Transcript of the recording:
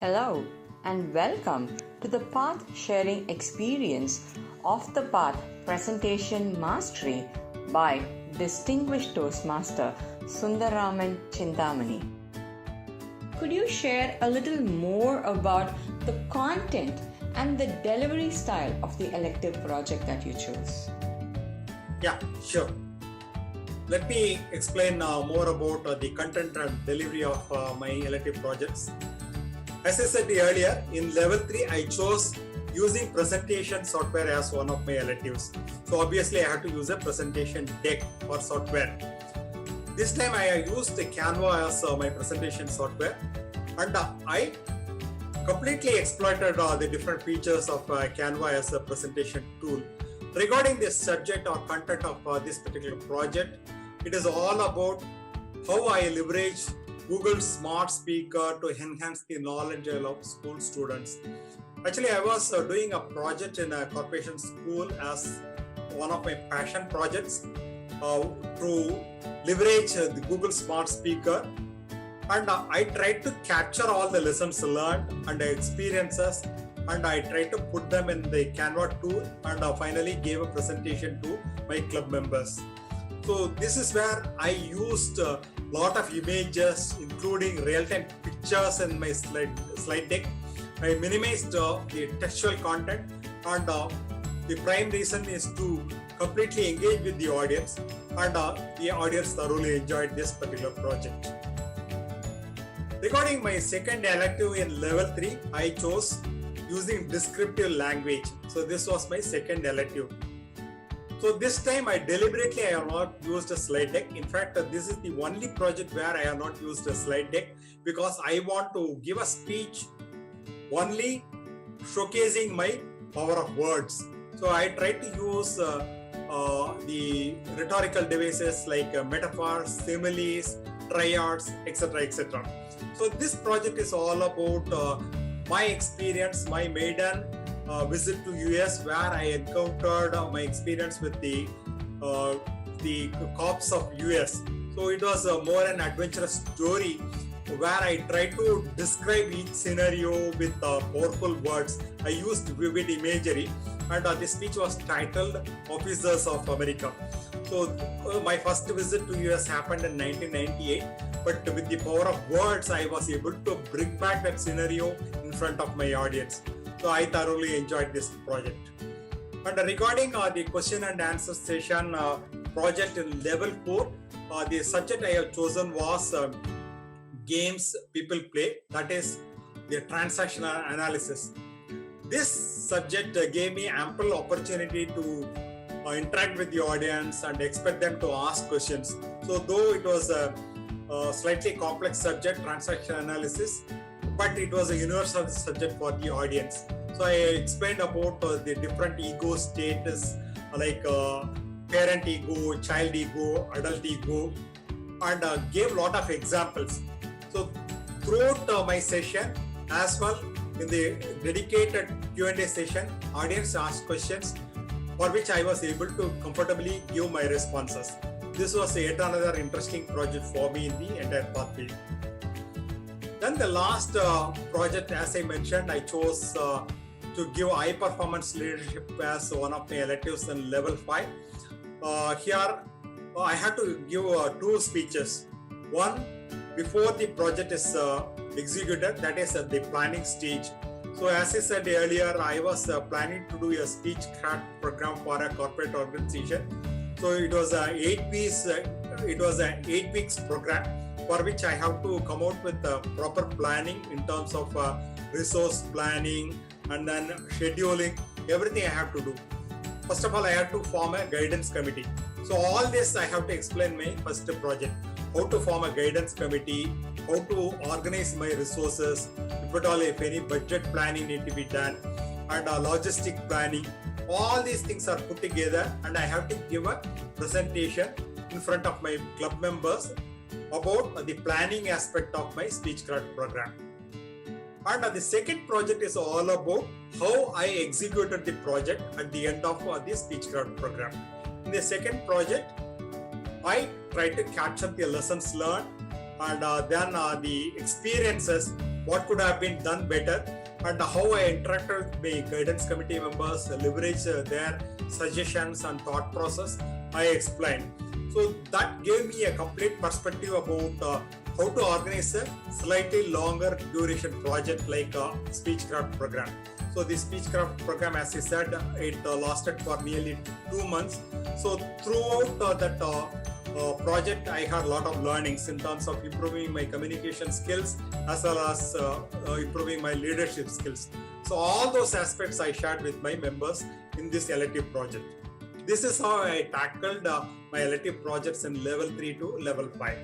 Hello and welcome to the Path Sharing Experience of the Path Presentation Mastery by Distinguished Toastmaster Sundararaman Chintamani. Could you share a little more about the content and the delivery style of the elective project that you chose? Yeah, sure. Let me explain more about the content and delivery of my elective projects. As I said earlier, in level 3, I chose using presentation software as one of my electives. So obviously, I had to use a presentation deck or software. This time, I used Canva as my presentation software, and I completely exploited the different features of Canva as a presentation tool. Regarding the subject or content of this particular project, it is all about how I leverage Google Smart Speaker to enhance the knowledge of school students. Actually, I was doing a project in a corporation school as one of my passion projects to leverage the Google Smart Speaker. And I tried to capture all the lessons learned and the experiences, and I tried to put them in the Canva tool, and finally gave a presentation to my club members. So this is where I used a lot of images, including real-time pictures in my slide deck. I minimized the textual content, and the prime reason is to completely engage with the audience, and the audience thoroughly enjoyed this particular project. Regarding my second elective in level 3, I chose using descriptive language. So this was my second elective. So this time I have not used a slide deck. In fact, this is the only project where I have not used a slide deck, because I want to give a speech only showcasing my power of words. So I tried to use the rhetorical devices like metaphors, similes, triads, etc. etc. So this project is all about my experience, my maiden visit to US, where I encountered my experience with the cops of US. So it was more an adventurous story where I tried to describe each scenario with powerful words. I used vivid imagery, and this speech was titled Officers of America. So my first visit to US happened in 1998, but with the power of words, I was able to bring back that scenario in front of my audience. So I thoroughly enjoyed this project. And regarding the question and answer session project in level 4, the subject I have chosen was games people play, that is the transactional analysis. This subject gave me ample opportunity to interact with the audience and expect them to ask questions. So though it was a slightly complex subject, transaction analysis, but it was a universal subject for the audience. So I explained about the different ego status, like parent ego, child ego, adult ego, and gave a lot of examples. So throughout my session, as well in the dedicated Q&A session, audience asked questions for which I was able to comfortably give my responses. This was yet another interesting project for me in the entire pathway. Then the last project, as I mentioned, I chose to give high performance leadership as one of my electives in level 5. Here I had to give 2 speeches. One before the project is executed, that is at the planning stage. So as I said earlier, I was planning to do a speech craft program for a corporate organization. So it was a 8 weeks program, for which I have to come out with proper planning in terms of resource planning and then scheduling, everything I have to do. First of all, I have to form a guidance committee. So all this I have to explain my first project. How to form a guidance committee, how to organize my resources, if any budget planning need to be done, and logistic planning. All these things are put together, and I have to give a presentation in front of my club members about the planning aspect of my speechcraft program. And the second project is all about how I executed the project at the end of the speechcraft program. In the second project, I tried to capture the lessons learned and then the experiences what could have been done better, and how I interacted with my guidance committee members, leverage their suggestions and thought process. I explained. So that gave me a complete perspective about how to organize a slightly longer duration project like a speechcraft program. So the speechcraft program, as I said, it lasted for nearly 2 months. So throughout that project, I had a lot of learnings in terms of improving my communication skills as well as improving my leadership skills. So all those aspects I shared with my members in this elective project. This is how I tackled my elective projects in level 3 to level 5.